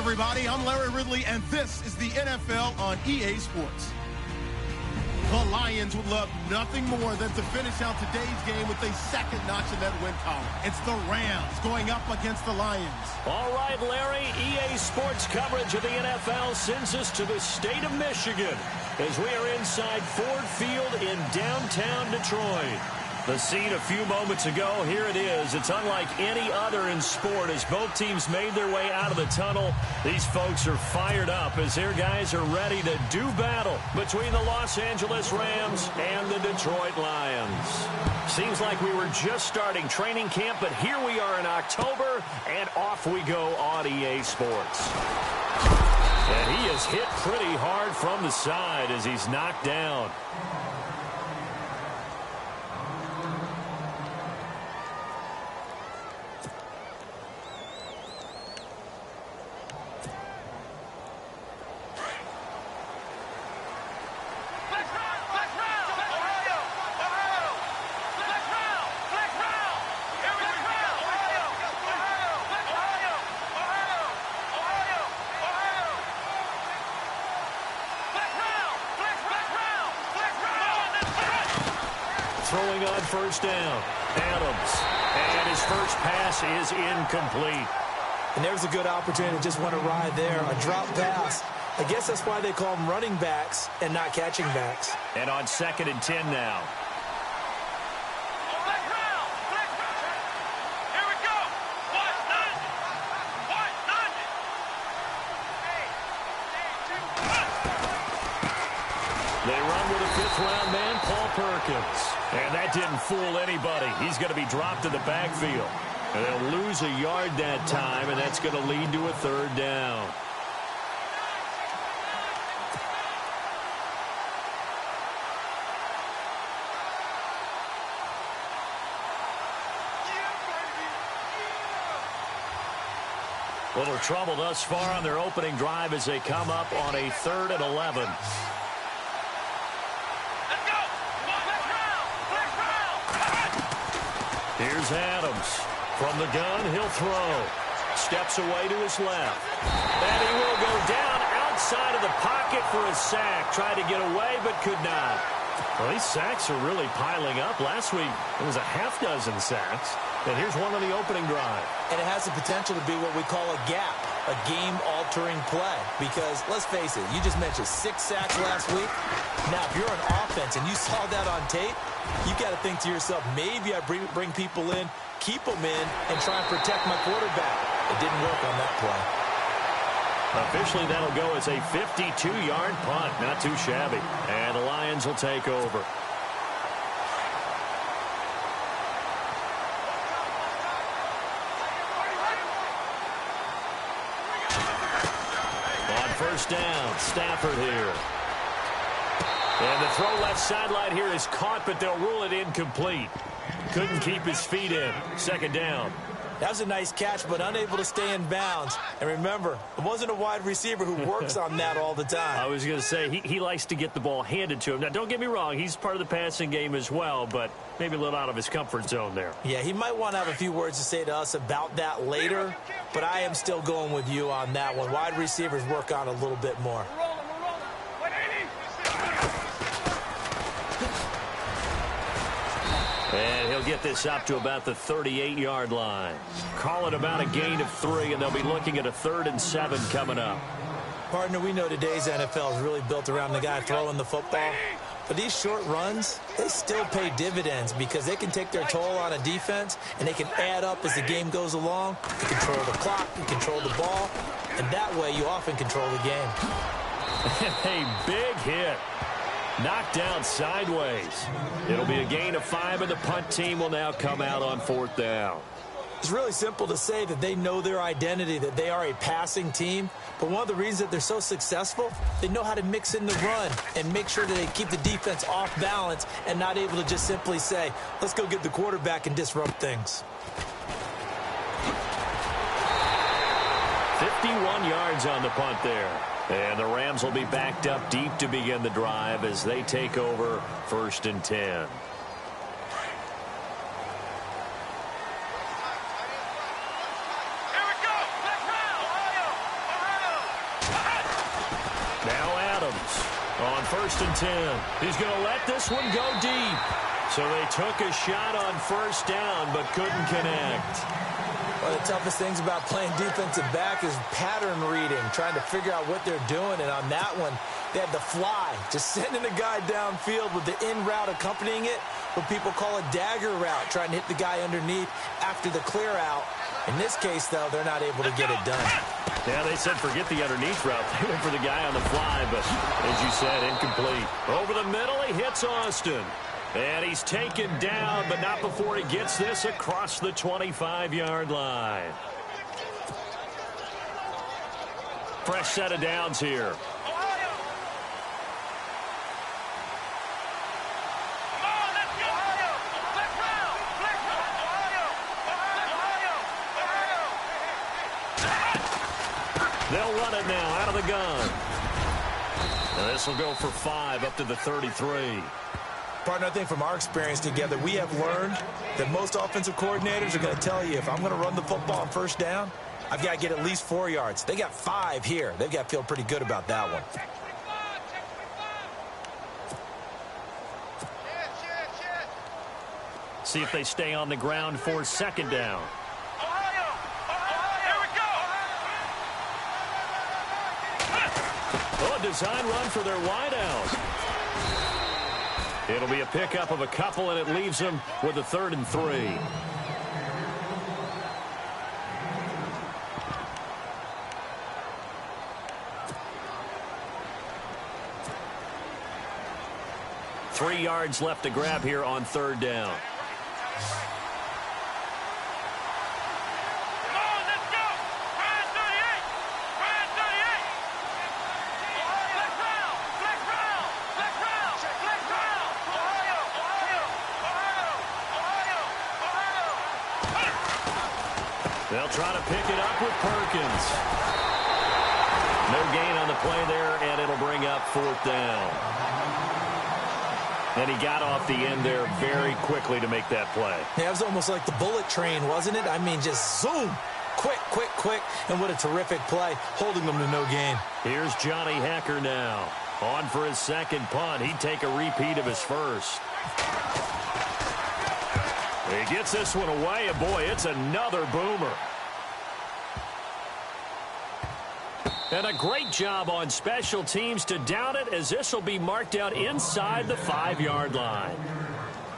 everybody. I'm Larry Ridley, and this is the NFL on EA Sports. The Lions would love nothing more than to finish out today's game with a second notch in that win column. It's the Rams going up against the Lions. All right, Larry, EA Sports coverage of the NFL sends us to the state of Michigan as we are inside Ford Field in downtown Detroit. The scene a few moments ago, here it is. It's unlike any other in sport as both teams made their way out of the tunnel. These folks are fired up as their guys are ready to do battle between the Los Angeles Rams and the Detroit Lions. Seems like we were just starting training camp, but here we are in October, and off we go on EA Sports. And he is hit pretty hard from the side as he's knocked down. Throwing on first down, Adams. And his first pass is incomplete. And there's a good opportunity to just want to ride there. A drop pass. I guess that's why they call them running backs and not catching backs. And on 2nd and 10 now. They run with a fifth-round man, Paul Perkins. And that didn't fool anybody. He's going to be dropped in the backfield. And they'll lose a yard that time, and that's going to lead to a third down. Little trouble thus far on their opening drive as they come up on a 3rd and 11. Here's Adams. From the gun, he'll throw. Steps away to his left. And he will go down outside of the pocket for a sack. Tried to get away, but could not. Well, these sacks are really piling up. Last week, it was a half dozen sacks. And here's one on the opening drive. And it has the potential to be what we call a gap, a game-altering play. Because, let's face it, you just mentioned 6 sacks last week. Now, if you're an offense and you saw that on tape, you got to think to yourself, maybe I bring people in, keep them in, and try and protect my quarterback. It didn't work on that play. Officially, that'll go as a 52-yard punt. Not too shabby. And the Lions will take over. On first down, Stafford here. And the throw left sideline here is caught, but they'll rule it incomplete. Couldn't keep his feet in. 2nd down. That was a nice catch, but unable to stay in bounds. And remember, it wasn't a wide receiver who works on that all the time. I was going to say, he likes to get the ball handed to him. Now, don't get me wrong, he's part of the passing game as well, but maybe a little out of his comfort zone there. Yeah, he might want to have a few words to say to us about that later, but I am still going with you on that one. Wide receivers work on a little bit more. And he'll get this up to about the 38-yard line. Call it about a gain of 3, and they'll be looking at a 3rd and 7 coming up. Partner, we know today's NFL is really built around the guy throwing the football. But these short runs, they still pay dividends because they can take their toll on a defense, and they can add up as the game goes along. You control the clock, you control the ball, and that way you often control the game. A big hit. Knocked down sideways. It'll be a gain of 5, and the punt team will now come out on 4th down. It's really simple to say that they know their identity, that they are a passing team. But one of the reasons that they're so successful, they know how to mix in the run and make sure that they keep the defense off balance and not able to just simply say, let's go get the quarterback and disrupt things. 51 yards on the punt there. And the Rams will be backed up deep to begin the drive as they take over 1st and 10. 1st and 10. He's going to let this one go deep. So they took a shot on 1st down, but couldn't connect. One of the toughest things about playing defensive back is pattern reading, trying to figure out what they're doing. And on that one, they had the fly, just sending a guy downfield with the in route accompanying it, what people call a dagger route, trying to hit the guy underneath after the clear out. In this case, though, they're not able to get it done. Yeah, they said forget the underneath route. They went for the guy on the fly, but as you said, incomplete. Over the middle, he hits Austin. And he's taken down, but not before he gets this across the 25-yard line. Fresh set of downs here. They'll run it now out of the gun. And this will go for 5 up to the 33. Partner, I think from our experience together, we have learned that most offensive coordinators are going to tell you, if I'm going to run the football on 1st down, I've got to get at least 4 yards. They got 5 here. They've got to feel pretty good about that one. See if they stay on the ground for 2nd down. Oh, a design run for their wideout. It'll be a pickup of a couple, and it leaves them with a 3rd and 3. Three yards left to grab here on 3rd down. They'll try to pick it up with Perkins. No gain on the play there, and it'll bring up 4th down. And he got off the end there very quickly to make that play. Yeah, it was almost like the bullet train, wasn't it? I mean, just zoom. Quick, quick, quick. And what a terrific play, holding them to no gain. Here's Johnny Hecker now. On for his 2nd punt. He'd take a repeat of his 1st. He gets this one away, and boy, it's another boomer. And a great job on special teams to down it, as this will be marked out inside the 5-yard line.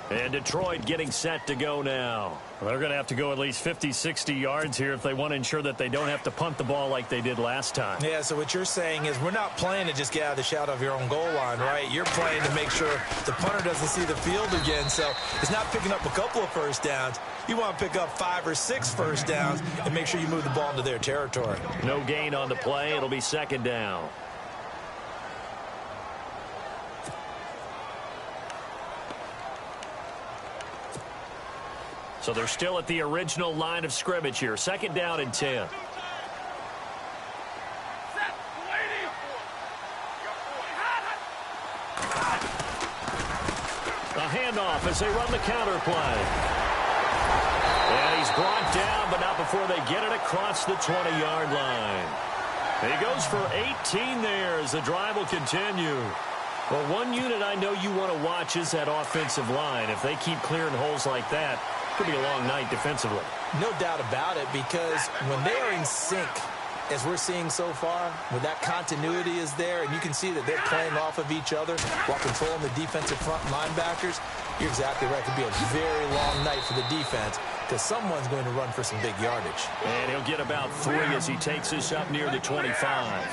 And Detroit getting set to go now. Well, they're going to have to go at least 50, 60 yards here if they want to ensure that they don't have to punt the ball like they did last time. Yeah, so what you're saying is we're not playing to just get out of the shadow of your own goal line, right? You're playing to make sure the punter doesn't see the field again. So it's not picking up a couple of 1st downs. You want to pick up 5 or 6 1st downs and make sure you move the ball into their territory. No gain on the play. It'll be 2nd down. So they're still at the original line of scrimmage here. 2nd down and 10. A handoff as they run the counter play. And he's brought down, but not before they get it across the 20-yard line. And he goes for 18 there as the drive will continue. Well, one unit I know you want to watch is that offensive line. If they keep clearing holes like that, could be a long night defensively. No doubt about it, because when they are in sync, as we're seeing so far, when that continuity is there, and you can see that they're playing off of each other while controlling the defensive front linebackers, you're exactly right. It could be a very long night for the defense, because someone's going to run for some big yardage. And he'll get about 3 as he takes this up near the 25.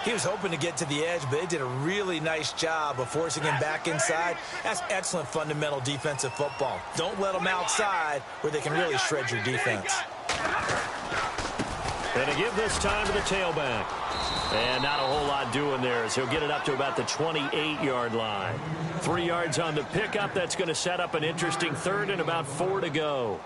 He was hoping to get to the edge, but they did a really nice job of forcing him back inside. That's excellent fundamental defensive football. Don't let them outside where they can really shred your defense. And to give this time to the tailback. And not a whole lot doing there as he'll get it up to about the 28-yard line. 3 yards on the pickup. That's going to set up an interesting 3rd and about 4 to go.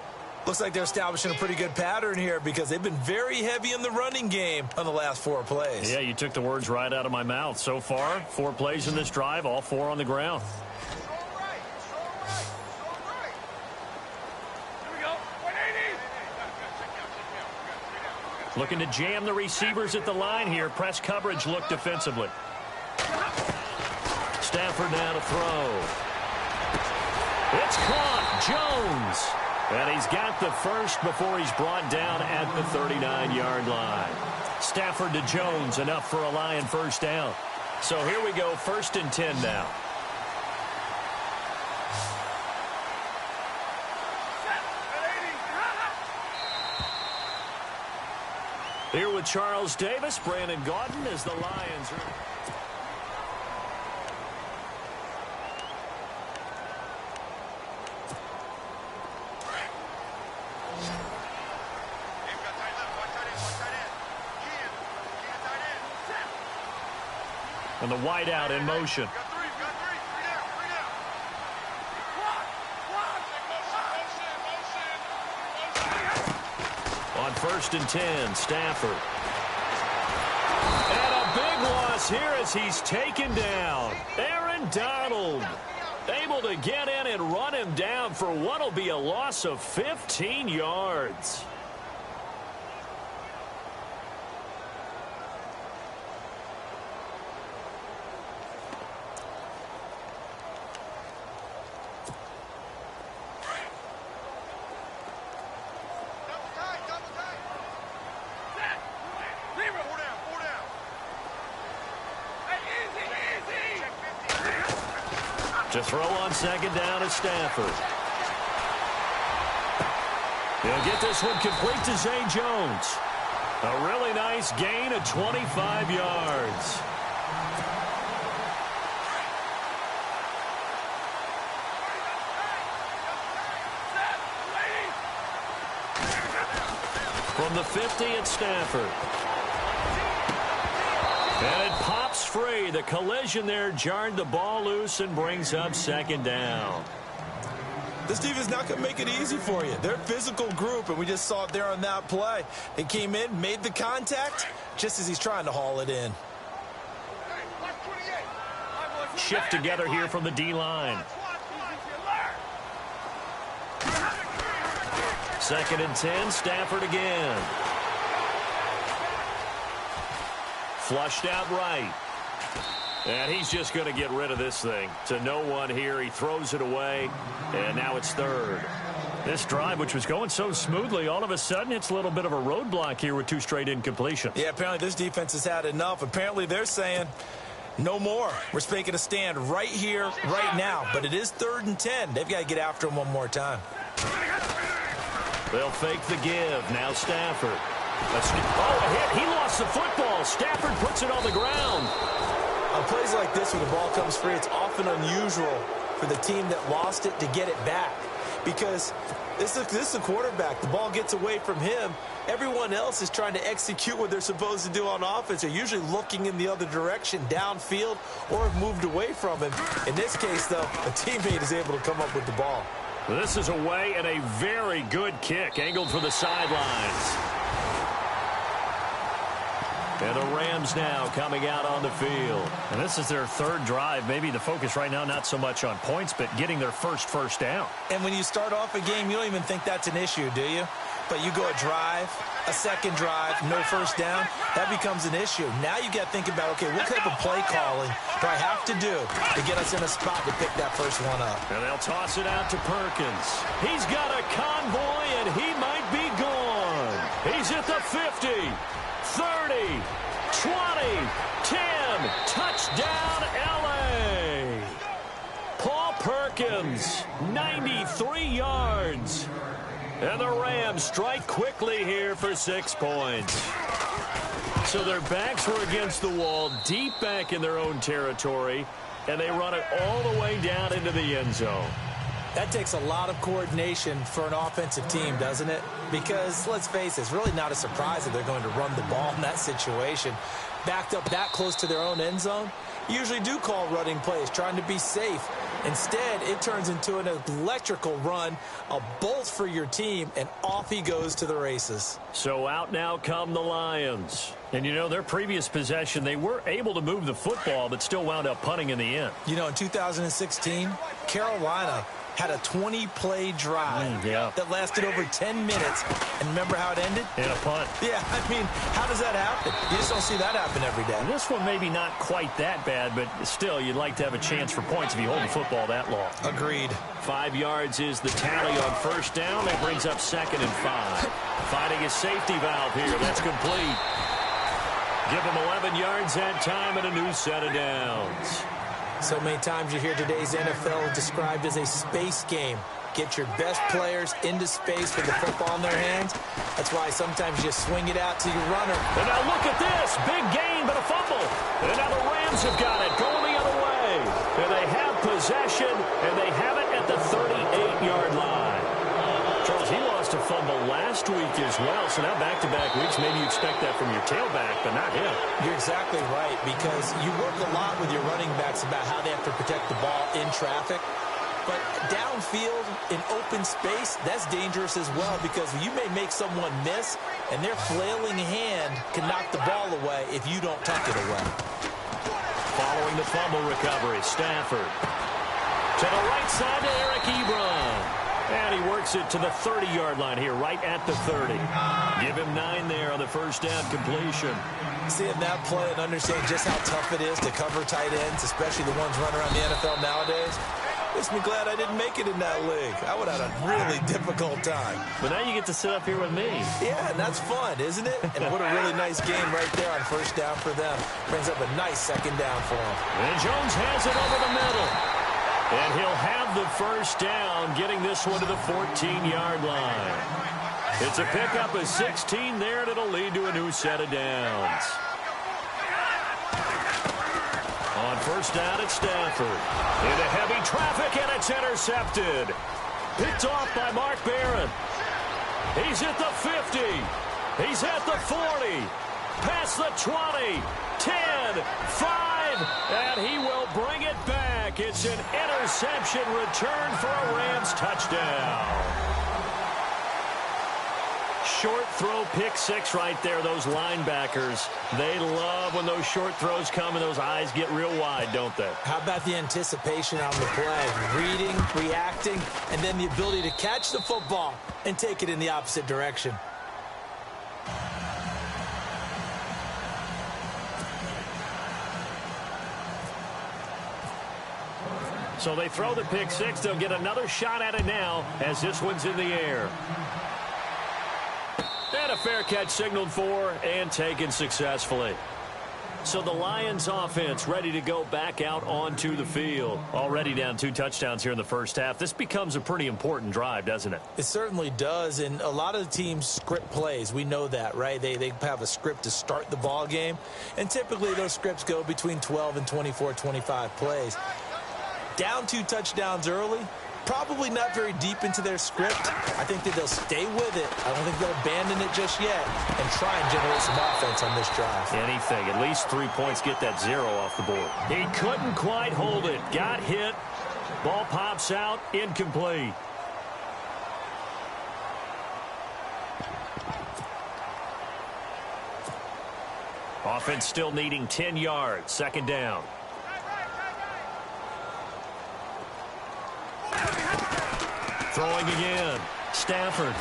Looks like they're establishing a pretty good pattern here because they've been very heavy in the running game on the last 4 plays. Yeah, you took the words right out of my mouth. So far, 4 plays in this drive, all 4 on the ground. Looking to jam the receivers at the line here. Press coverage look defensively. Stafford now to throw. It's caught. Jones. And he's got the first before he's brought down at the 39-yard line. Stafford to Jones, enough for a Lion first down. So here we go, 1st and 10 now. Here with Charles Davis, Brandon Gaudin as the Lions are... And the wide out in motion. On 1st and 10, Stafford. And a big loss here as he's taken down. Aaron Donald able to get in and run him down for what will be a loss of 15 yards. To throw on 2nd down is Stafford. He'll get this one complete to Zay Jones. A really nice gain of 25 yards. From the 50, it's Stafford. And it pops free. The collision there jarred the ball loose and brings up 2nd down. This defense not going to make it easy for you. They're a physical group, and we just saw it there on that play. They came in, made the contact, just as he's trying to haul it in. Shift together here from the D-line. 2nd and 10, Stafford again. Flushed out right. And he's just going to get rid of this thing. To no one here. He throws it away. And now it's 3rd. This drive, which was going so smoothly, all of a sudden it's a little bit of a roadblock here with 2 straight incompletions. Yeah, apparently this defense has had enough. Apparently they're saying no more. We're making a stand right here, right now. But it is 3rd and 10. They've got to get after him one more time. They'll fake the give. Now Stafford. Oh, a hit. He lost the football. Stafford puts it on the ground. On plays like this, when the ball comes free, it's often unusual for the team that lost it to get it back. Because this is the quarterback. The ball gets away from him. Everyone else is trying to execute what they're supposed to do on offense. They're usually looking in the other direction, downfield, or have moved away from him. In this case, though, a teammate is able to come up with the ball. This is away and a very good kick, angled for the sidelines. And the Rams now coming out on the field. And this is their 3rd drive. Maybe the focus right now not so much on points, but getting their first down. And when you start off a game, you don't even think that's an issue, do you? But you go a drive, a 2nd drive, no first down, that becomes an issue. Now you got to think about, okay, what type of play calling do I have to do to get us in a spot to pick that first one up? And they'll toss it out to Perkins. He's got a convoy, and he might be gone. He's at the 50. 30, 20, 10, touchdown L.A. Paul Perkins, 93 yards. And the Rams strike quickly here for 6 points. So their backs were against the wall, deep back in their own territory, and they run it all the way down into the end zone. That takes a lot of coordination for an offensive team, doesn't it? Because, let's face it, it's really not a surprise that they're going to run the ball in that situation. Backed up that close to their own end zone, usually do call running plays, trying to be safe. Instead, it turns into an electrical run, a bolt for your team, and off he goes to the races. So out now come the Lions. And, you know, their previous possession, they were able to move the football, but still wound up punting in the end. You know, in 2016, Carolina had a 20-play drive that lasted over 10 minutes. And remember how it ended? In a punt. Yeah, I mean, how does that happen? You just don't see that happen every day. This one maybe not quite that bad, but still, you'd like to have a chance for points if you hold the football that long. Agreed. 5 yards is the tally on first down. That brings up 2nd and 5. Finding a safety valve here. That's complete. Give them 11 yards that time and a new set of downs. So many times you hear today's NFL described as a space game. Get your best players into space with the football in their hands. That's why sometimes you swing it out to your runner. And now look at this. Big gain, but a fumble. And now the Rams have got it going the other way. And they have possession, and they have it at the 38-yard line. Charles, he lost a fumble last week as well, so now back-to-back weeks, maybe you expect that from your tailback, but not him. You're exactly right, because you work a lot with your running backs about how they have to protect the ball in traffic. But downfield, in open space, that's dangerous as well, because you may make someone miss, and their flailing hand can knock the ball away if you don't tuck it away. Following the fumble recovery, Stafford. To the right side to Eric Ebron. And he works it to the 30-yard line here, right at the 30. Give him 9 there on the first down completion. Seeing that play and understanding just how tough it is to cover tight ends, especially the ones running around the NFL nowadays, makes me glad I didn't make it in that league. I would have had a really difficult time. But now you get to sit up here with me. Yeah, and that's fun, isn't it? And what a really nice game right there on first down for them. Brings up a nice 2nd down for them. And Jones has it over the middle. And he'll have the first down, getting this one to the 14-yard line. It's a pickup of 16 there, and it'll lead to a new set of downs. On first down at Stafford. Into heavy traffic, and it's intercepted. Picked off by Mark Barron. He's at the 50. He's at the 40. Past the 20. 10. 5. And he will bring it back. It's an interception return for a Rams touchdown. Short throw pick 6 right there. Those linebackers, they love when those short throws come and those eyes get real wide, don't they? How about the anticipation on the play? Reading, reacting, and then the ability to catch the football and take it in the opposite direction. So they throw the pick 6. They'll get another shot at it now as this one's in the air. And a fair catch signaled for and taken successfully. So the Lions offense ready to go back out onto the field. Already down 2 touchdowns here in the first half. This becomes a pretty important drive, doesn't it? It certainly does, and a lot of the teams script plays. We know that, right? They have a script to start the ball game, and typically those scripts go between 12 and 24, 25 plays. Down 2 touchdowns early, probably not very deep into their script. I think that they'll stay with it. I don't think they'll abandon it just yet and try and generate some offense on this drive. Anything. At least 3 points, get that 0 off the board. He couldn't quite hold it. Got hit. Ball pops out. Incomplete. Offense still needing 10 yards. 2nd down. Throwing again. Stafford.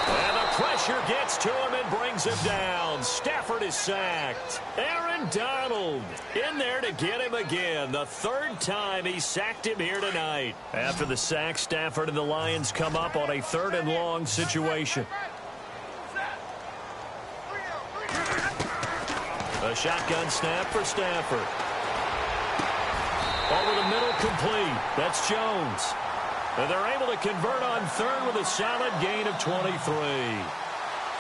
And the pressure gets to him and brings him down. Stafford is sacked. Aaron Donald in there to get him again. The 3rd time he sacked him here tonight. After the sack, Stafford and the Lions come up on a 3rd and long situation. A shotgun snap for Stafford. Over the middle, complete. That's Jones. And they're able to convert on 3rd with a solid gain of 23.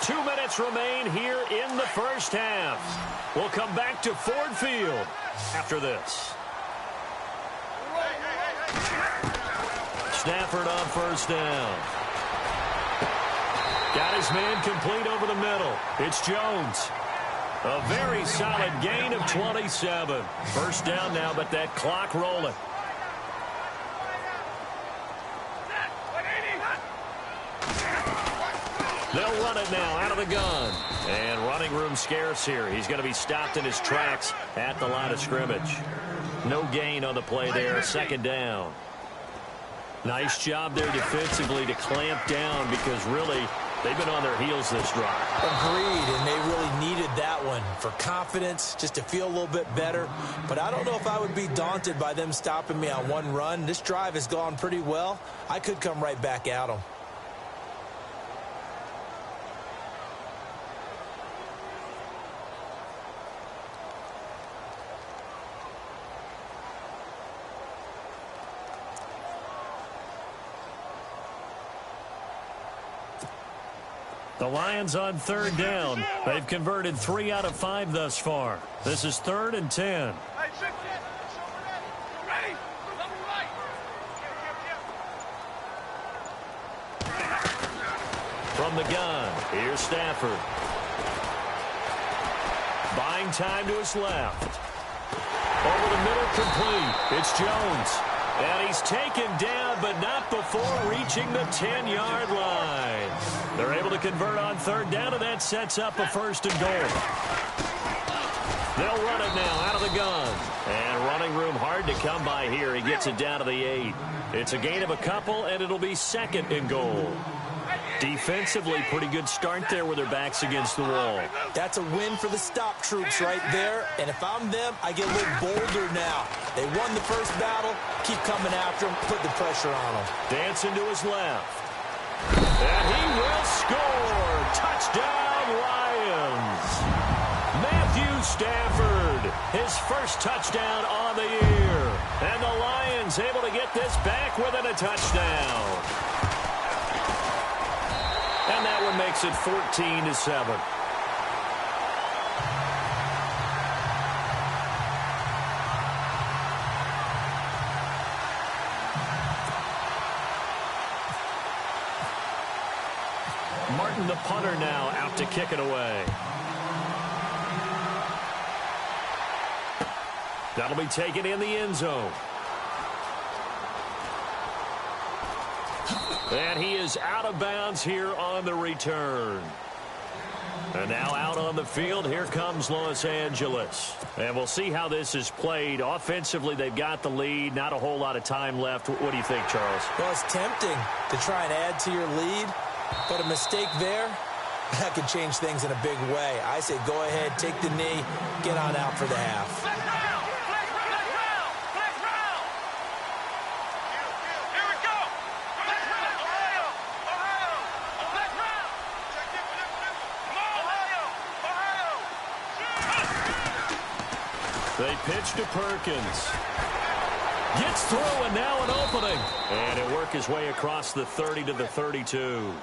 2 minutes remain here in the first half. We'll come back to Ford Field after this. Stafford on first down. Got his man complete over the middle. It's Jones. A very solid gain of 27. First down now, but that clock rolling. They'll run it now out of the gun. And running room scarce here. He's going to be stopped in his tracks at the line of scrimmage. No gain on the play there. 2nd down. Nice job there defensively to clamp down because really they've been on their heels this drive. Agreed, and they really needed that one for confidence, just to feel a little bit better. But I don't know if I would be daunted by them stopping me on one run. This drive has gone pretty well. I could come right back at them. The Lions on third down. They've converted 3 out of 5 thus far. This is 3rd and 10. From the gun, here's Stafford. Buying time to his left. Over the middle, complete. It's Jones. And he's taken down, but not before reaching the 10-yard line. They're able to convert on third down, and that sets up a 1st and goal. They'll run it now out of the gun. And running room hard to come by here. He gets it down to the 8. It's a gain of a couple, and it'll be 2nd and goal. Defensively, pretty good start there with their backs against the wall. That's a win for the stop troops right there. And if I'm them, I get a little bolder now. They won the first battle. Keep coming after them. Put the pressure on them. Dancing to his left. And he will score. Touchdown, Lions. Matthew Stafford, his first touchdown on the year. And the Lions able to get this back within a touchdown. And that one makes it 14-7. Martin, the punter, now out to kick it away. That'll be taken in the end zone. And he is out of bounds here on the return. And now out on the field, here comes Los Angeles. And we'll see how this is played. Offensively, they've got the lead. Not a whole lot of time left. What do you think, Charles? Well, it's tempting to try and add to your lead. But a mistake there, that could change things in a big way. I say go ahead, take the knee, get on out for the half. They pitch to Perkins. Gets through, and now an opening. And he'll work his way across the 30 to the 32.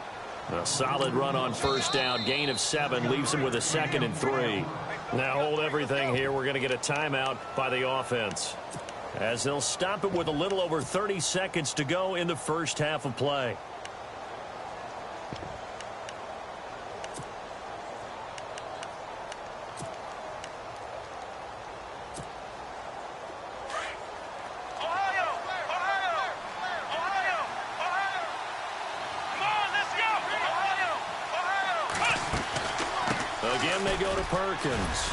A solid run on first down. Gain of 7 leaves him with a 2nd and 3. Now hold everything here. We're going to get a timeout by the offense, as they'll stop it with a little over 30 seconds to go in the first half of play. Again, they go to Perkins.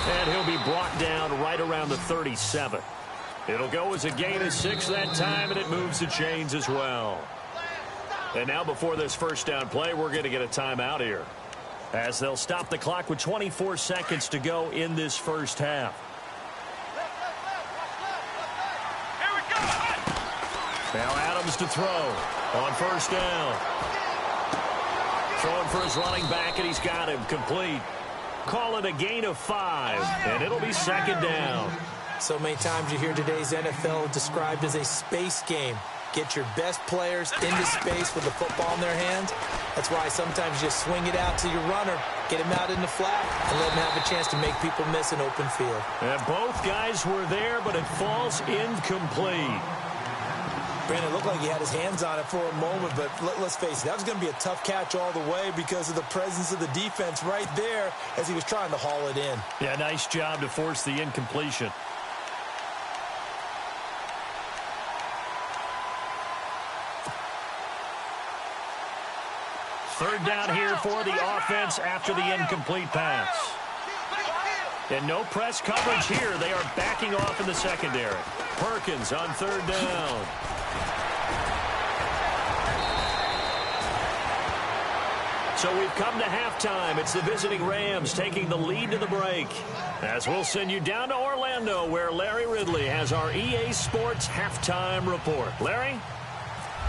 And he'll be brought down right around the 37. It'll go as a gain of 6 that time, and it moves the chains as well. And now before this first down play, we're going to get a timeout here, as they'll stop the clock with 24 seconds to go in this first half. Now Adams to throw on first down. Throwing for his running back, and he's got him complete. Call it a gain of 5, and it'll be 2nd down. So many times you hear today's NFL described as a space game. Get your best players into space with the football in their hands. That's why sometimes you just swing it out to your runner, get him out in the flat, and let him have a chance to make people miss an open field. And both guys were there, but it falls incomplete. Brandon, it looked like he had his hands on it for a moment, but let's face it, that was going to be a tough catch all the way because of the presence of the defense right there as he was trying to haul it in. Yeah, nice job to force the incompletion. Third down here for the offense after the incomplete pass. And no press coverage here. They are backing off in the secondary. Perkins on third down. So we've come to halftime. It's the visiting Rams taking the lead to the break. As we'll send you down to Orlando, where Larry Ridley has our EA Sports halftime report. Larry?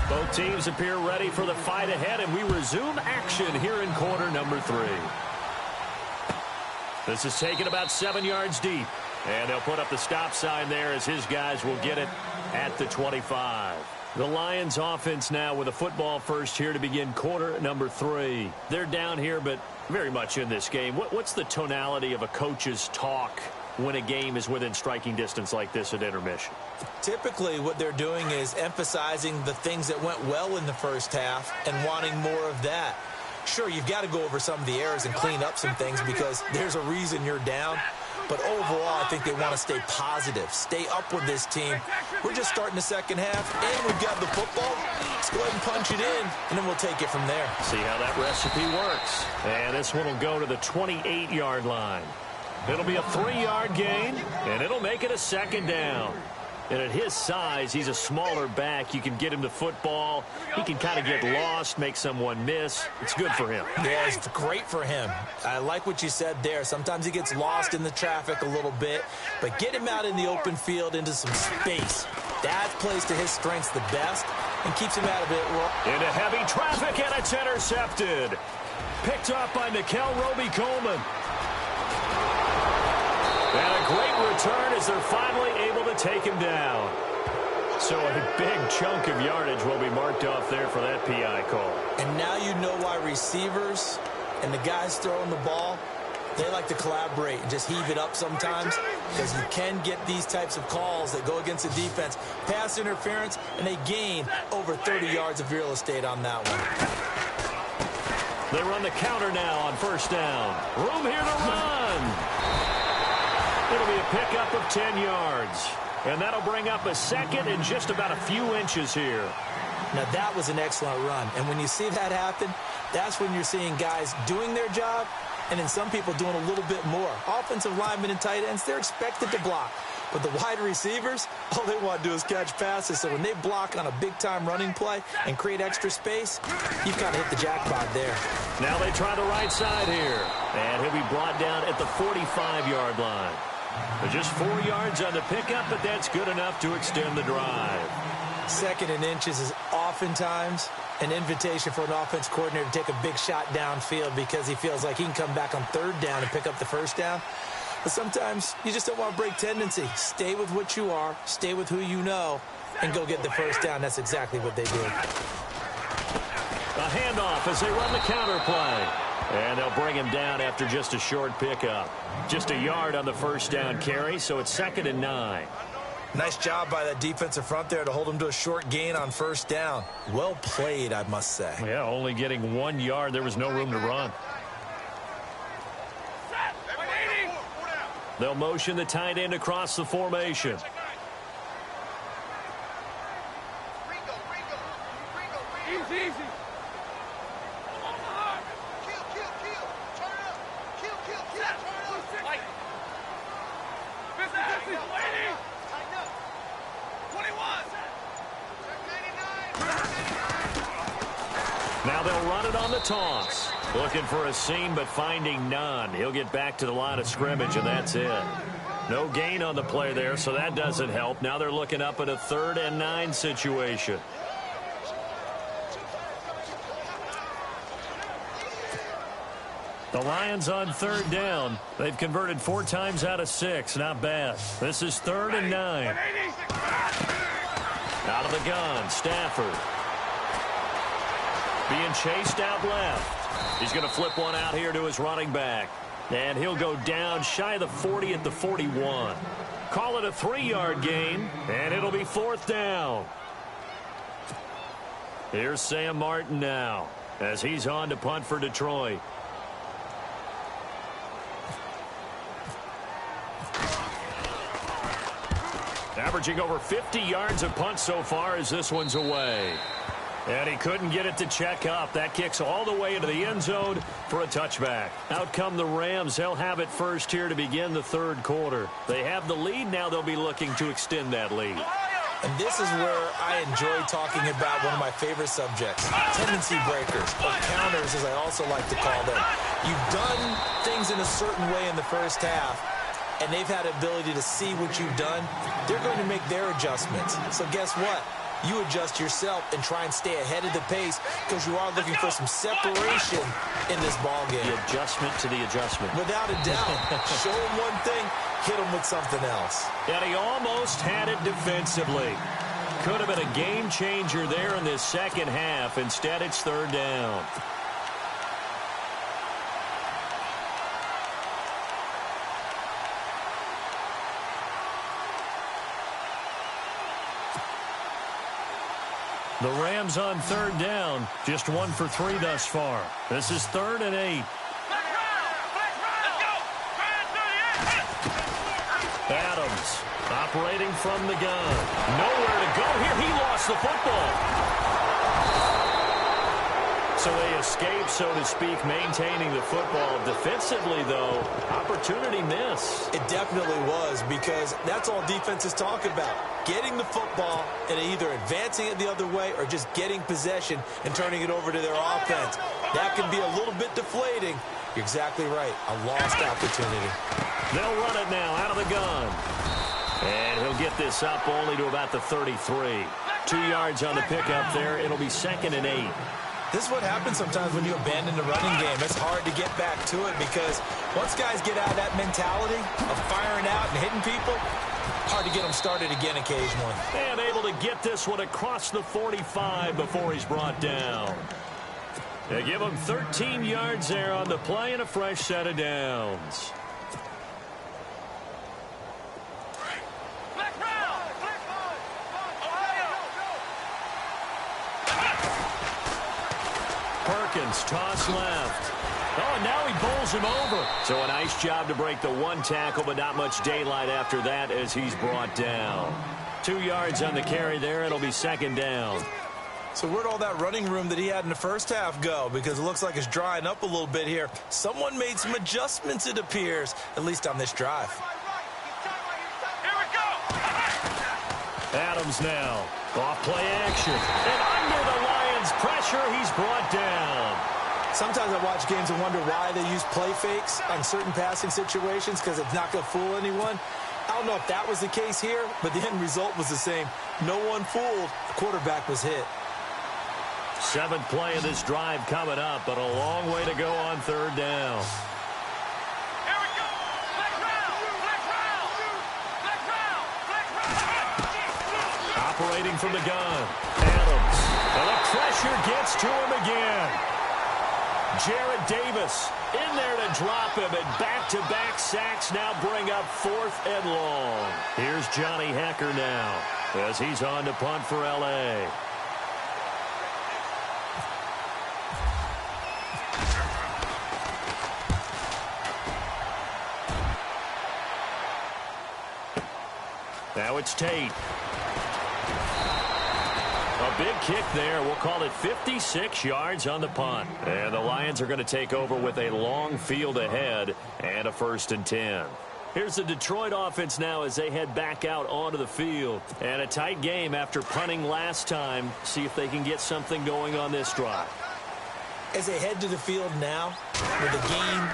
Both teams appear ready for the fight ahead, and we resume action here in quarter number 3. This is taken about 7 yards deep. And they'll put up the stop sign there as his guys will get it at the 25. The Lions offense now with a football first here to begin quarter number 3. They're down here, but very much in this game. What's the tonality of a coach's talk when a game is within striking distance like this at intermission? Typically, what they're doing is emphasizing the things that went well in the first half and wanting more of that. Sure, you've got to go over some of the errors and clean up some things because there's a reason you're down. But overall, I think they want to stay positive, stay up with this team. We're just starting the second half, and we've got the football. Let's go ahead and punch it in, and then we'll take it from there. See how that recipe works. And this one will go to the 28-yard line. It'll be a 3-yard gain, and it'll make it a second down. And at his size, he's a smaller back. You can get him the football. He can kind of get lost, make someone miss. It's good for him. Yeah, it's great for him. I like what you said there. Sometimes he gets lost in the traffic a little bit, but get him out in the open field into some space. That plays to his strengths the best and keeps him out of it. Into heavy traffic, and it's intercepted. Picked up by Nickel Roby-Coleman. And a great return as they're finally able to take him down. So a big chunk of yardage will be marked off there for that PI call. And now you know why receivers and the guys throwing the ball, they like to collaborate and just heave it up sometimes because you can get these types of calls that go against the defense. Pass interference, and they gain over 30 yards of real estate on that one. They run the counter now on first down. Room here to run. It'll be a pickup of 10 yards. And that'll bring up a second and just about a few inches here. Now, that was an excellent run. And when you see that happen, that's when you're seeing guys doing their job and then some people doing a little bit more. Offensive linemen and tight ends, they're expected to block. But the wide receivers, all they want to do is catch passes. So when they block on a big-time running play and create extra space, you've kind of hit the jackpot there. Now they try the right side here. And he'll be brought down at the 45-yard line. Just 4 yards on the pickup, but that's good enough to extend the drive. Second and inches is oftentimes an invitation for an offense coordinator to take a big shot downfield because he feels like he can come back on third down and pick up the first down. But sometimes you just don't want to break tendency. Stay with what you are, stay with who you know, and go get the first down. That's exactly what they did. A handoff as they run the counter play. And they'll bring him down after just a short pickup. Just a yard on the first down carry, so it's 2nd and 9. Nice job by that defensive front there to hold him to a short gain on first down. Well played, I must say. Yeah, only getting 1 yard. There was no room to run. They'll motion the tight end across the formation. Easy. Now they'll run it on the toss. Looking for a seam, but finding none. He'll get back to the line of scrimmage, and that's it. No gain on the play there, so that doesn't help. Now they're looking up at a 3rd and 9 situation. The Lions on 3rd down. They've converted 4 times out of 6. Not bad. This is 3rd and 9. Out of the gun, Stafford. Being chased out left. He's going to flip one out here to his running back. And he'll go down shy of the 40 at the 41. Call it a 3-yard gain, and it'll be 4th down. Here's Sam Martin now as he's on to punt for Detroit. Averaging over 50 yards of punt so far as this one's away. And he couldn't get it to check up. That kicks all the way into the end zone for a touchback. Out come the Rams. They'll have it first here to begin the 3rd quarter. They have the lead. Now they'll be looking to extend that lead. And this is where I enjoy talking about one of my favorite subjects, tendency breakers, or counters as I also like to call them. You've done things in a certain way in the first half, and they've had the ability to see what you've done. They're going to make their adjustments. So guess what? You adjust yourself and try and stay ahead of the pace because you are looking for some separation in this ball game. The adjustment to the adjustment. Without a doubt. Show them one thing, hit them with something else. And he almost had it defensively. Could have been a game changer there in this second half. Instead, it's third down. The Rams on third down, just 1 for 3 thus far. This is 3rd and 8. Adams operating from the gun. Nowhere to go here. He lost the football. So they escape, so to speak, maintaining the football. Defensively, though, opportunity miss. It definitely was, because that's all defenses talk about. Getting the football and either advancing it the other way or just getting possession and turning it over to their offense. That can be a little bit deflating. You're exactly right. A lost opportunity. They'll run it now out of the gun. And he'll get this up only to about the 33. 2 yards on the pickup there. It'll be 2nd and 8. This is what happens sometimes when you abandon the running game. It's hard to get back to it because once guys get out of that mentality of firing out and hitting people, hard to get them started again occasionally. And able to get this one across the 45 before he's brought down. They give him 13 yards there on the play and a fresh set of downs. Perkins, toss left. Oh, and now he bowls him over. So a nice job to break the one tackle, but not much daylight after that as he's brought down. 2 yards on the carry there. It'll be 2nd down. So where'd all that running room that he had in the first half go? Because it looks like it's drying up a little bit here. Someone made some adjustments, it appears, at least on this drive. Here we go. Adams now. Off play action. And under the Lions' pressure, he's brought down. Sometimes I watch games and wonder why they use play fakes on certain passing situations because it's not going to fool anyone. I don't know if that was the case here, but the end result was the same. No one fooled. The quarterback was hit. 7th play of this drive coming up, but a long way to go on third down. Here we go. Flex round. Flex round. Flex round. Flex round. Operating from the gun. Adams. And the pressure gets to him again. Jarrett Davis in there to drop him, and back-to-back sacks now bring up 4th and long. Here's Johnny Hecker now as he's on to punt for L.A. Now it's Tate. A big kick there. We'll call it 56 yards on the punt. And the Lions are going to take over with a long field ahead and a 1st and 10. Here's the Detroit offense now as they head back out onto the field. And a tight game after punting last time. See if they can get something going on this drive. As they head to the field now, with the game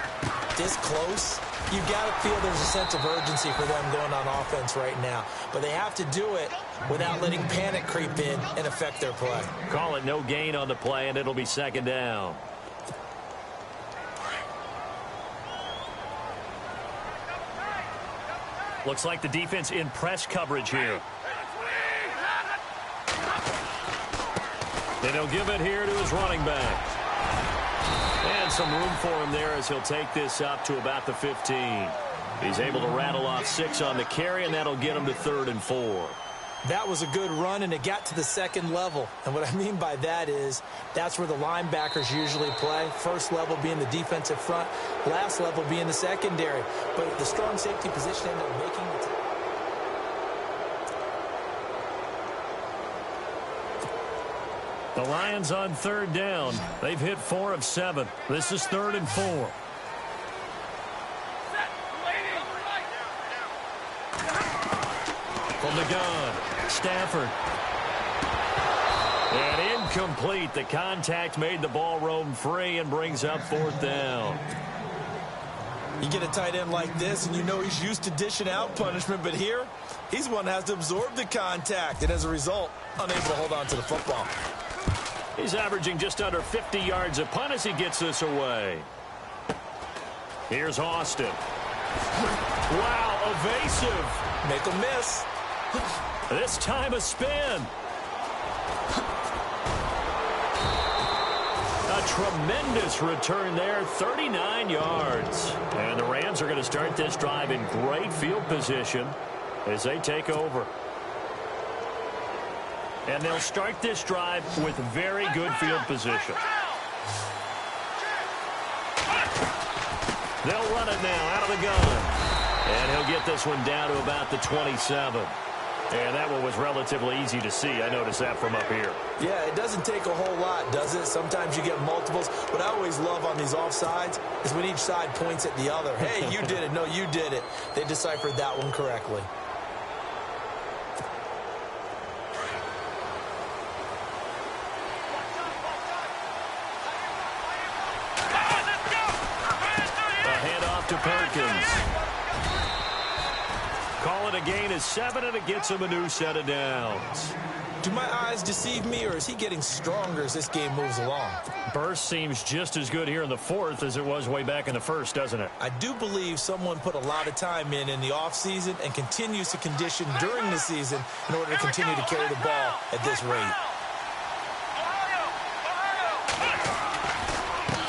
this close, you've got to feel there's a sense of urgency for them going on offense right now. But they have to do it without letting panic creep in and affect their play. Call it no gain on the play, and it'll be 2nd down. Looks like the defense in press coverage here. And he'll give it here to his running back. And some room for him there as he'll take this up to about the 15. He's able to rattle off 6 on the carry, and that'll get him to 3rd and 4. That was a good run, and it got to the 2nd level. And what I mean by that is that's where the linebackers usually play. First level being the defensive front, last level being the secondary. But the strong safety position ended up making the The Lions on 3rd down. They've hit 4 of 7. This is 3rd and 4. From the gun. Stafford. And incomplete. The contact made the ball roam free and brings up 4th down. You get a tight end like this, and you know he's used to dishing out punishment, but here, he's one that has to absorb the contact, and as a result, unable to hold on to the football. He's averaging just under 50 yards a punt as he gets this away. Here's Austin. Wow, evasive. Make him miss. This time a spin. A tremendous return there, 39 yards. And the Rams are going to start this drive in great field position as they take over. And they'll start this drive with very good field position. They'll run it now out of the gun. And he'll get this one down to about the 27. And that one was relatively easy to see. I noticed that from up here. Yeah, it doesn't take a whole lot, does it? Sometimes you get multiples. What I always love on these offsides is when each side points at the other. Hey, you did it. No, you did it. They deciphered that one correctly. A handoff to Perkins. Call it a gain of 7, and it gets him a new set of downs. Do my eyes deceive me, or is he getting stronger as this game moves along? Burst seems just as good here in the 4th as it was way back in the 1st, doesn't it? I do believe someone put a lot of time in the offseason and continues to condition during the season in order to continue to carry the ball at this rate.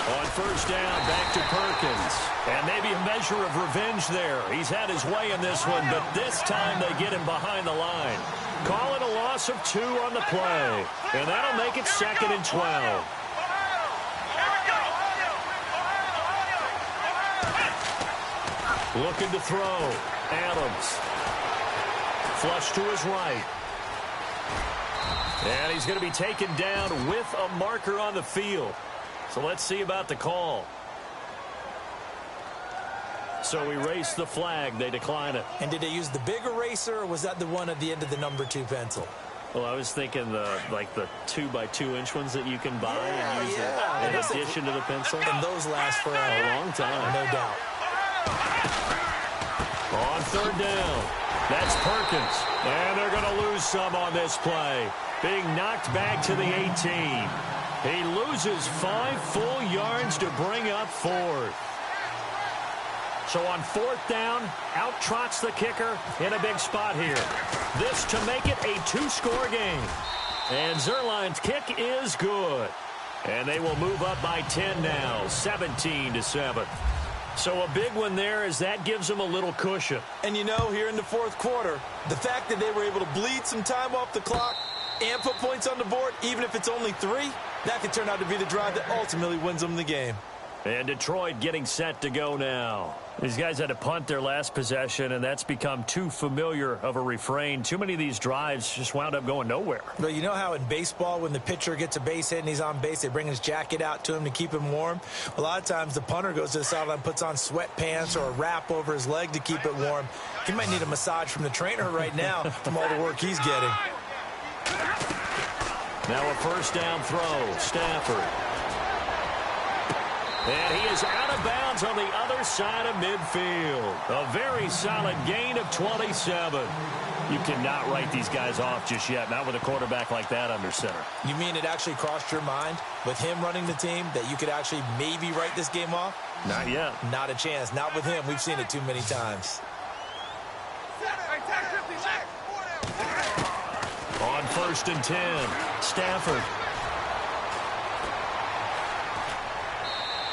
On 1st down, back to Perkins. And maybe a measure of revenge there. He's had his way in this one, but this time they get him behind the line. Call it a loss of 2 on the play. And that'll make it 2nd and 12. Looking to throw. Adams. Flush to his right. And he's going to be taken down with a marker on the field. So let's see about the call. So we race the flag. They decline it. And did they use the big eraser, or was that the one at the end of the number 2 pencil? Well, I was thinking the 2x2-inch ones that you can buy and use in addition to the pencil. And those last for a long time. No doubt. On 3rd down, that's Perkins. And they're going to lose some on this play. Being knocked back to the 18. He loses 5 full yards to bring up 4th. So on 4th down, out trots the kicker in a big spot here. This to make it a 2-score game. And Zerline's kick is good. And they will move up by 10 now, 17-7. So a big one there as that gives them a little cushion. And you know, here in the 4th quarter, the fact that they were able to bleed some time off the clock and put points on the board, even if it's only 3, that could turn out to be the drive that ultimately wins them the game. And Detroit getting set to go now. These guys had to punt their last possession, and that's become too familiar of a refrain. Too many of these drives just wound up going nowhere. But you know how in baseball, when the pitcher gets a base hit and he's on base, they bring his jacket out to him to keep him warm? A lot of times the punter goes to the sideline, puts on sweatpants or a wrap over his leg to keep it warm. He might need a massage from the trainer right now from all the work he's getting. Now a 1st down throw, Stafford. And he is out of bounds on the other side of midfield. A very solid gain of 27. You cannot write these guys off just yet, not with a quarterback like that under center. You mean it actually crossed your mind with him running the team that you could actually maybe write this game off? Not yet. Not a chance. Not with him. We've seen it too many times. On 1st and 10, Stafford.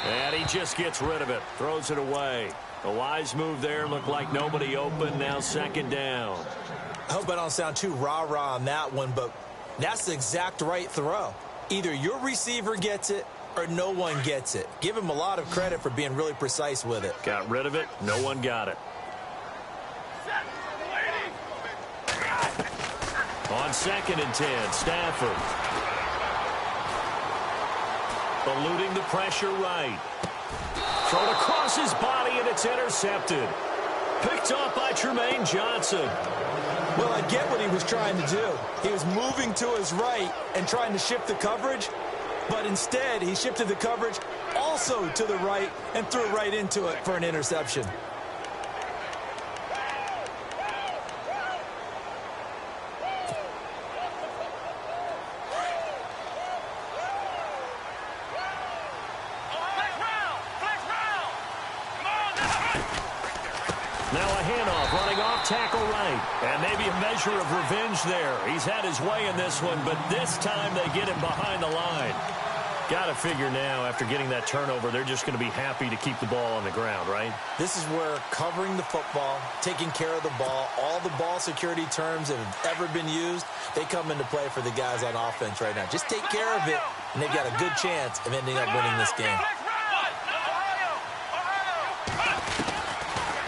And he just gets rid of it. Throws it away. A wise move there. Looked like nobody open. Now 2nd down. I hope I don't sound too rah-rah on that one, but that's the exact right throw. Either your receiver gets it or no one gets it. Give him a lot of credit for being really precise with it. Got rid of it. No one got it. On 2nd and 10, Stafford. Eluding the pressure right. Thrown across his body, and it's intercepted. Picked off by Tremaine Johnson. Well, I get what he was trying to do. He was moving to his right and trying to shift the coverage, but instead he shifted the coverage also to the right and threw right into it for an interception. Now a handoff, running off tackle right. And maybe a measure of revenge there. He's had his way in this one, but this time they get him behind the line. Got to figure now, after getting that turnover, they're just going to be happy to keep the ball on the ground, right? This is where covering the football, taking care of the ball, all the ball security terms that have ever been used, they come into play for the guys on offense right now. Just take care of it, and they've got a good chance of ending up winning this game.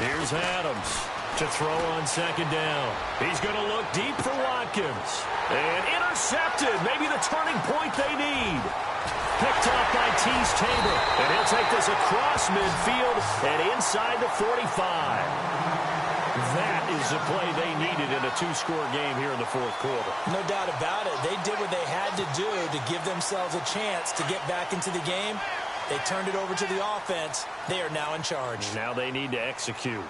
Here's Adams to throw on second down. He's going to look deep for Watkins. And intercepted. Maybe the turning point they need. Picked off by Tease Tabor. And he'll take this across midfield and inside the 45. That is the play they needed in a two-score game here in the fourth quarter. No doubt about it. They did what they had to do to give themselves a chance to get back into the game. They turned it over to the offense. They are now in charge. Now they need to execute.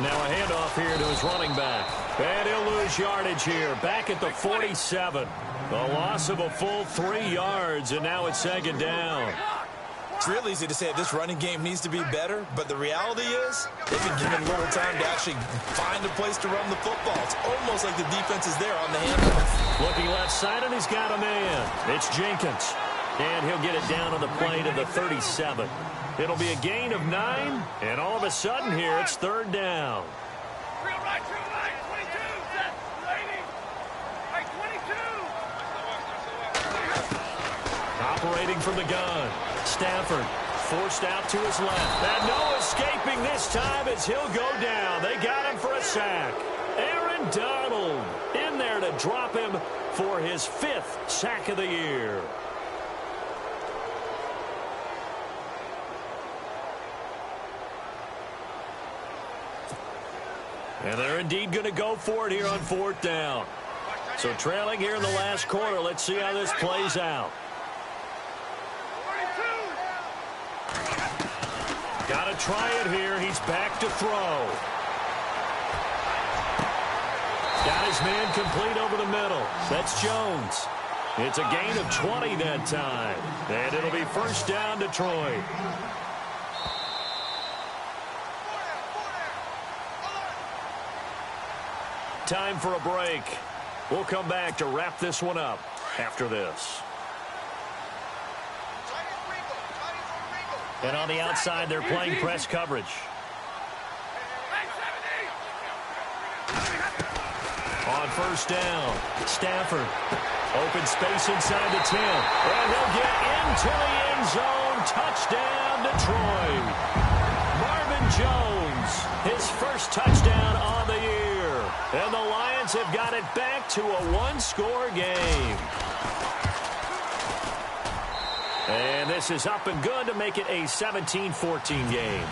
Now a handoff here to his running back. And he'll lose yardage here. Back at the 47. A loss of a full 3 yards, and now it's second down. It's real easy to say this running game needs to be better, but the reality is they've been given little time to actually find a place to run the football. It's almost like the defense is there on the handoff. Looking left side, and he's got a man. It's Jenkins. And he'll get it down on the play to the 37. It'll be a gain of 9, and all of a sudden here, it's third down. Real right, 22, set, lady. Hey, 22. Operating from the gun. Stafford forced out to his left. And no escaping this time as he'll go down. They got him for a sack. Aaron Donald in there to drop him for his 5th sack of the year. And they're indeed going to go for it here on fourth down. So trailing here in the last quarter. Let's see how this plays out. Got to try it here. He's back to throw. Got his man complete over the middle. That's Jones. It's a gain of 20 that time. And it'll be first down, Detroit. Time for a break. We'll come back to wrap this one up after this. And on the outside, they're playing press coverage. On first down, Stafford. Open space inside the 10. And he'll get into the end zone. Touchdown, Detroit. Marvin Jones, his first touchdown on the year. And the Lions have got it back to a one-score game. And this is up and good to make it a 17-14 game.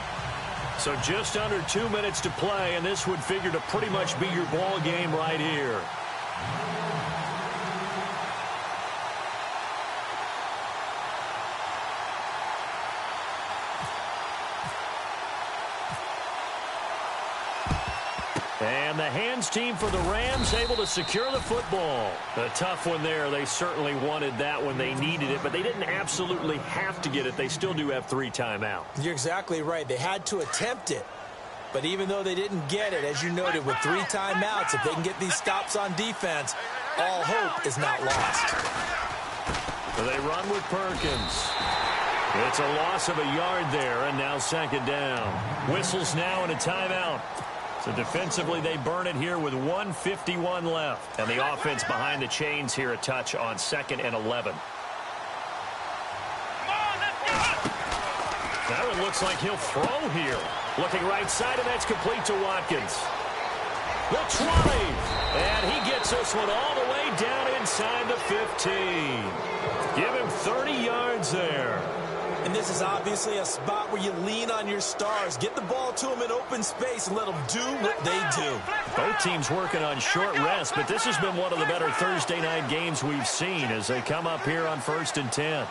So just under 2 minutes to play, and this would figure to pretty much be your ball game right here. And the hands team for the Rams able to secure the football. A tough one there. They certainly wanted that when they needed it, but they didn't absolutely have to get it. They still do have 3 timeouts. You're exactly right. They had to attempt it. But even though they didn't get it, as you noted, with 3 timeouts, if they can get these stops on defense, all hope is not lost. So they run with Perkins. It's a loss of a yard there, and now second down. Whistles now and a timeout. So defensively, they burn it here with 1:51 left. And the offense behind the chains here a touch on 2nd and 11. That one looks like he'll throw here. Looking right side, and that's complete to Watkins. The 20. And he gets this one all the way down inside the 15. Give him 30 yards there. And And this is obviously a spot where you lean on your stars. Get the ball to them in open space and let them do what they do. Both teams working on short rest, but this has been one of the better Thursday night games we've seen as they come up here on 1st and 10.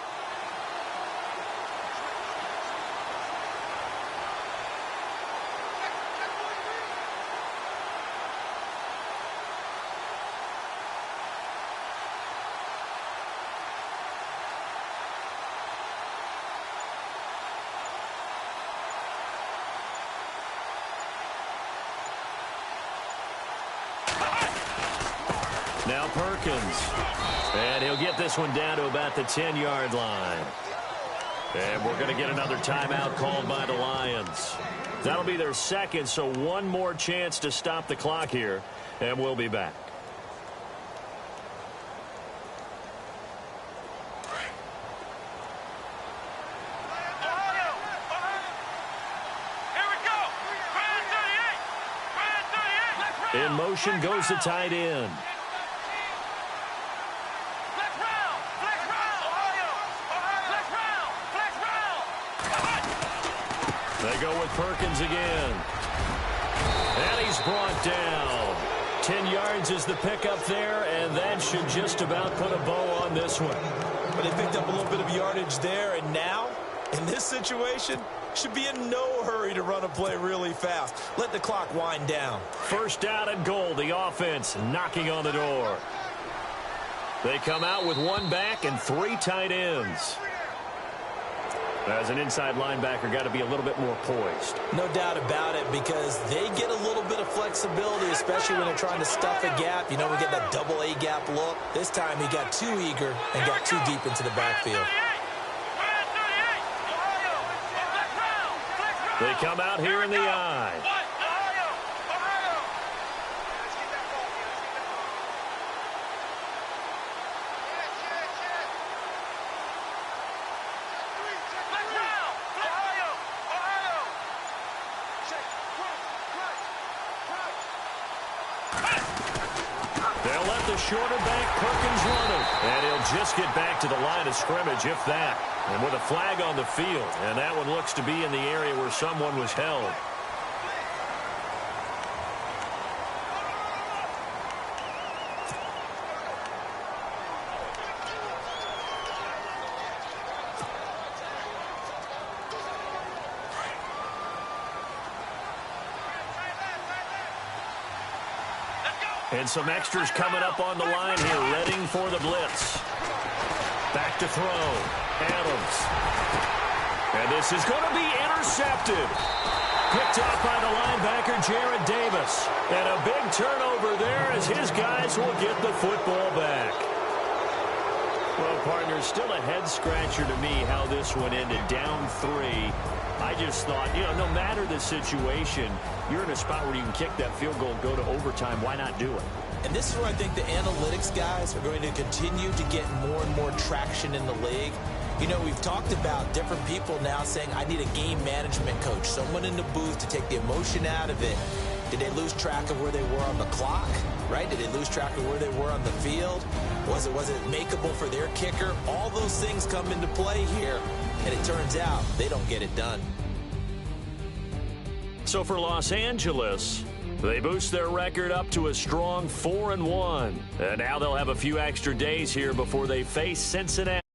Now Perkins, and he'll get this one down to about the 10-yard line. And we're going to get another timeout called by the Lions. That'll be their second, so one more chance to stop the clock here, and we'll be back. In motion goes the tight end. They go with Perkins again. And he's brought down. 10 yards is the pickup there, and that should just about put a bow on this one. But they picked up a little bit of yardage there, and now, in this situation, should be in no hurry to run a play really fast. Let the clock wind down. First down and goal, the offense knocking on the door. They come out with one back and 3 tight ends. As an inside linebacker, got to be a little bit more poised. No doubt about it, because they get a little bit of flexibility, especially when they're trying to stuff a gap. You know, we get that double A gap look. This time he got too eager and got too deep into the backfield. They come out here in the I. They'll let the shorter back Perkins run it. And he'll just get back to the line of scrimmage, if that. And with a flag on the field. And that one looks to be in the area where someone was held. And some extras coming up on the line here, readying for the blitz. Back to throw. Adams. And this is going to be intercepted. Picked off by the linebacker, Jared Davis. And a big turnover there as his guys will get the football back. Well, partner, still a head-scratcher to me how this one ended. Down 3. I just thought, you know, no matter the situation, you're in a spot where you can kick that field goal, go to overtime. Why not do it? And this is where I think the analytics guys are going to continue to get more and more traction in the league. You know, we've talked about different people now saying, I need a game management coach, someone in the booth to take the emotion out of it. Did they lose track of where they were on the clock, right? Did they lose track of where they were on the field? Was it makeable for their kicker? All those things come into play here, and it turns out they don't get it done. So for Los Angeles, they boost their record up to a strong 4-1. And now they'll have a few extra days here before they face Cincinnati.